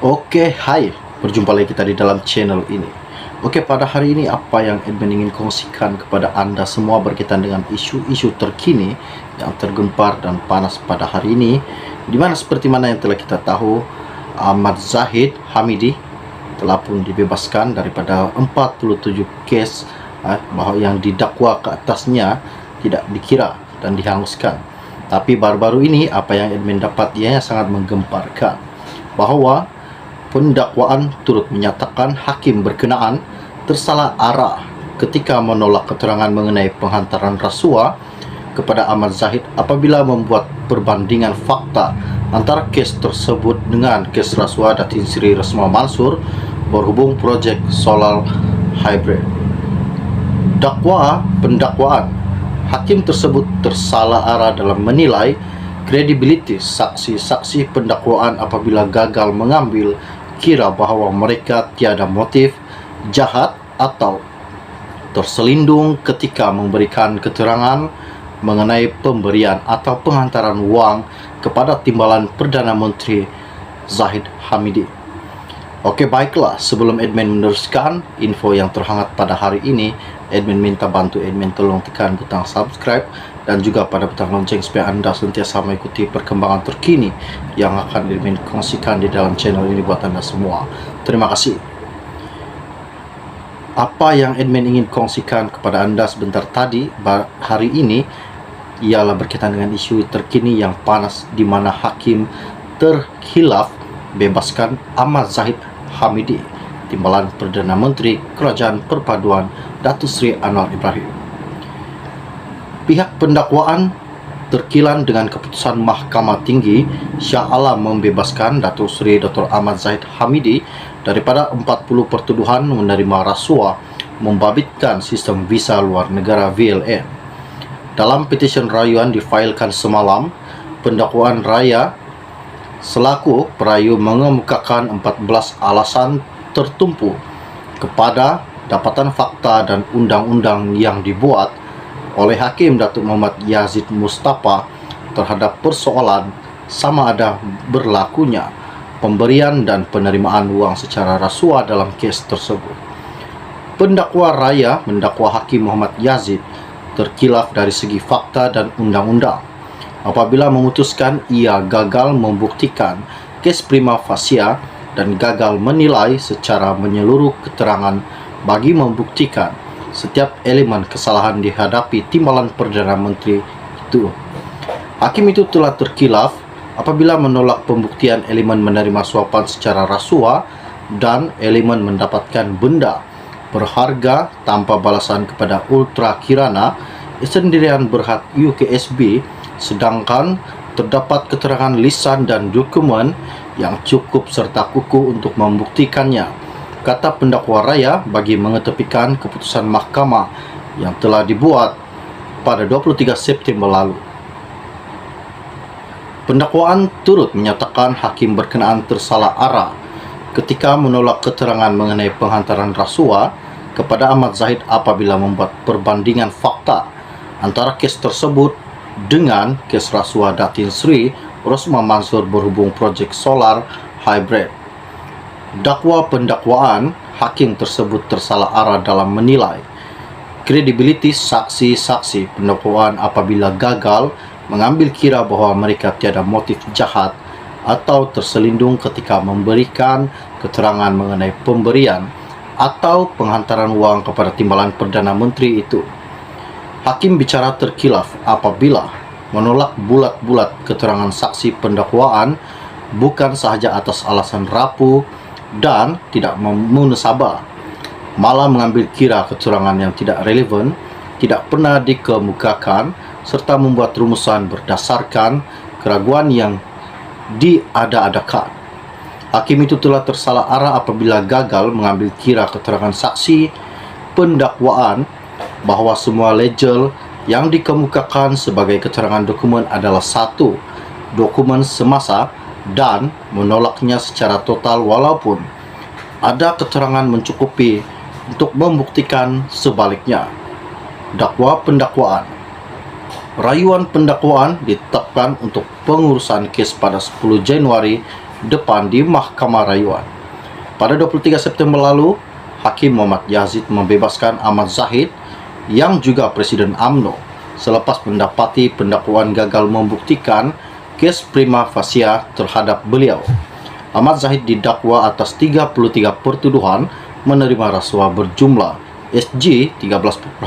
Oke, hai. Berjumpa lagi kita di dalam channel ini. Oke, pada hari ini apa yang admin ingin kongsikan kepada Anda semua berkaitan dengan isu-isu terkini yang tergempar dan panas pada hari ini, di mana seperti mana yang telah kita tahu, Ahmad Zahid Hamidi telah pun dibebaskan daripada 47 kes bahwa yang didakwa ke atasnya tidak dikira dan dihanguskan. Tapi baru-baru ini apa yang admin dapat ia sangat menggemparkan, bahwa pendakwaan turut menyatakan hakim berkenaan tersalah arah ketika menolak keterangan mengenai penghantaran rasuah kepada Ahmad Zahid apabila membuat perbandingan fakta antara kes tersebut dengan kes rasuah Datin Sri Rosmah Mansur berhubung projek solar hybrid. Pendakwaan hakim tersebut tersalah arah dalam menilai kredibiliti saksi-saksi pendakwaan apabila gagal mengambil kira bahawa mereka tiada motif jahat atau terselindung ketika memberikan keterangan mengenai pemberian atau penghantaran wang kepada Timbalan Perdana Menteri Zahid Hamidi. Oke, baiklah, sebelum admin meneruskan info yang terhangat pada hari ini, admin minta bantu admin tolong tekan butang subscribe dan juga pada butang lonceng supaya Anda sentiasa mengikuti perkembangan terkini yang akan admin kongsikan di dalam channel ini buat Anda semua. Terima kasih. Apa yang admin ingin kongsikan kepada Anda sebentar tadi hari ini ialah berkaitan dengan isu terkini yang panas, di mana hakim terkhilaf bebaskan Ahmad Zahid Hamidi, Timbalan Perdana Menteri Kerajaan Perpaduan Datuk Seri Anwar Ibrahim. Pihak pendakwaan terkilan dengan keputusan Mahkamah Tinggi Shah Alam membebaskan Datuk Seri Dr. Ahmad Zahid Hamidi daripada 40 pertuduhan menerima rasuah membabitkan sistem visa luar negara VLN. Dalam petisi rayuan difailkan semalam, pendakwaan raya selaku perayu mengemukakan 14 alasan tertumpu kepada dapatan fakta dan undang-undang yang dibuat oleh Hakim Datuk Muhammad Yazid Mustafa terhadap persoalan sama ada berlakunya pemberian dan penerimaan wang secara rasuah dalam kes tersebut. Pendakwa raya mendakwa Hakim Muhammad Yazid terkhilaf dari segi fakta dan undang-undang apabila memutuskan ia gagal membuktikan kes prima facie dan gagal menilai secara menyeluruh keterangan bagi membuktikan setiap elemen kesalahan dihadapi Timbalan Perdana Menteri itu. Hakim itu telah terkhilaf apabila menolak pembuktian elemen menerima suapan secara rasuah dan elemen mendapatkan benda berharga tanpa balasan kepada Ultra Kirana Sdn Berhad UKSB, sedangkan terdapat keterangan lisan dan dokumen yang cukup serta kukuh untuk membuktikannya, kata pendakwa raya bagi mengetepikan keputusan mahkamah yang telah dibuat pada 23 September lalu. Pendakwaan turut menyatakan hakim berkenaan tersalah arah ketika menolak keterangan mengenai penghantaran rasuah kepada Ahmad Zahid apabila membuat perbandingan fakta antara kes tersebut dengan kes rasuah Datin Sri Rosmah Mansur berhubung projek solar hybrid. Dakwa pendakwaan hakim tersebut tersalah arah dalam menilai kredibiliti saksi-saksi pendakwaan apabila gagal mengambil kira bahawa mereka tiada motif jahat atau terselindung ketika memberikan keterangan mengenai pemberian atau penghantaran wang kepada Timbalan Perdana Menteri itu. Hakim bicara terkhilaf apabila menolak bulat-bulat keterangan saksi pendakwaan bukan sahaja atas alasan rapuh dan tidak memunasabah, malah mengambil kira keterangan yang tidak relevan, tidak pernah dikemukakan, serta membuat rumusan berdasarkan keraguan yang diada-adakan. Hakim itu telah tersalah arah apabila gagal mengambil kira keterangan saksi pendakwaan bahawa semua legel yang dikemukakan sebagai keterangan dokumen adalah satu dokumen semasa dan menolaknya secara total walaupun ada keterangan mencukupi untuk membuktikan sebaliknya. Dakwa pendakwaan. Rayuan pendakwaan ditetapkan untuk pengurusan kes pada 10 Januari depan di Mahkamah Rayuan. Pada 23 September lalu, Hakim Muhammad Yazid membebaskan Ahmad Zahid yang juga Presiden UMNO selepas mendapati pendakwaan gagal membuktikan kes prima facie terhadap beliau. Ahmad Zahid didakwa atas 33 pertuduhan menerima rasuah berjumlah SG 13,56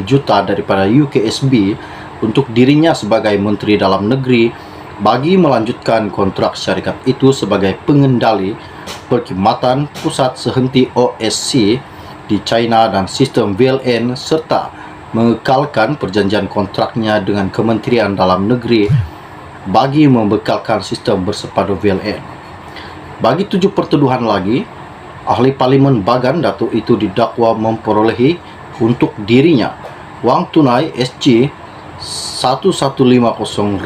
juta daripada UKSB untuk dirinya sebagai Menteri Dalam Negeri bagi melanjutkan kontrak syarikat itu sebagai pengendali perkhidmatan pusat sehenti OSC di China dan sistem VLN serta mengekalkan perjanjian kontraknya dengan Kementerian Dalam Negeri bagi membekalkan sistem bersepadu VLN. Bagi 7 pertuduhan lagi, ahli Parlimen Bagan Datuk itu didakwa memperolehi untuk dirinya wang tunai SG 1150,000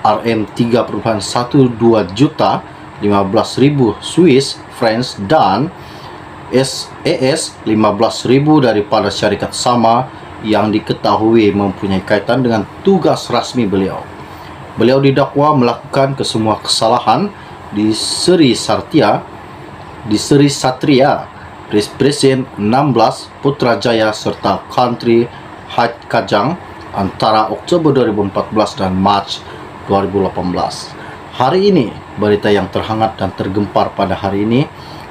RM 3,12 juta 15,000 Swiss francs dan SAS 15,000 daripada syarikat sama yang diketahui mempunyai kaitan dengan tugas rasmi beliau. Beliau didakwa melakukan kesemua kesalahan di Seri Satria, Presiden 16 Putrajaya serta Country High Kajang antara Oktober 2014 dan Mac 2018. Hari ini, berita yang terhangat dan tergempar pada hari ini,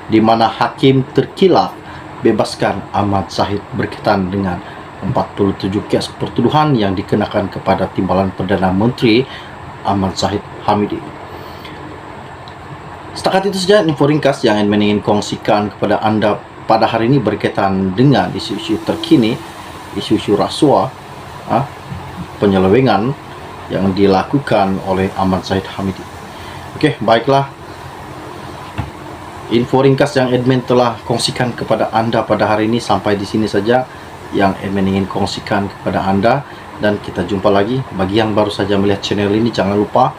di mana hakim terkilaf bebaskan Ahmad Zahid berkaitan dengan 47 kes pertuduhan yang dikenakan kepada Timbalan Perdana Menteri Ahmad Zahid Hamidi. Setakat itu saja info ringkas yang ingin kongsikan kepada anda pada hari ini berkaitan dengan isu-isu terkini, isu-isu rasuah, penyelewengan yang dilakukan oleh Ahmad Zahid Hamidi. Oke, baiklah. Info ringkas yang admin telah kongsikan kepada anda pada hari ini sampai di sini saja yang admin ingin kongsikan kepada anda, dan kita jumpa lagi. Bagi yang baru saja melihat channel ini, jangan lupa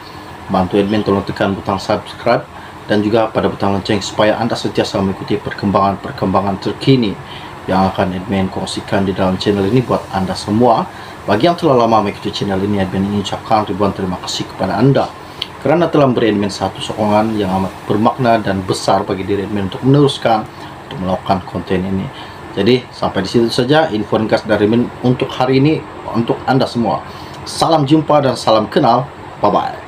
bantu admin tolong tekan butang subscribe dan juga pada butang lonceng supaya anda sentiasa mengikuti perkembangan terkini yang akan admin kongsikan di dalam channel ini buat anda semua. Bagi yang telah lama mengikuti channel ini, admin ingin ucapkan ribuan terima kasih kepada anda kerana telah memberi admin satu sokongan yang amat bermakna dan besar bagi diri admin untuk meneruskan untuk melakukan konten ini. Jadi sampai di situ saja info ringkas dari admin untuk hari ini untuk anda semua. Salam jumpa dan salam kenal. Bye bye.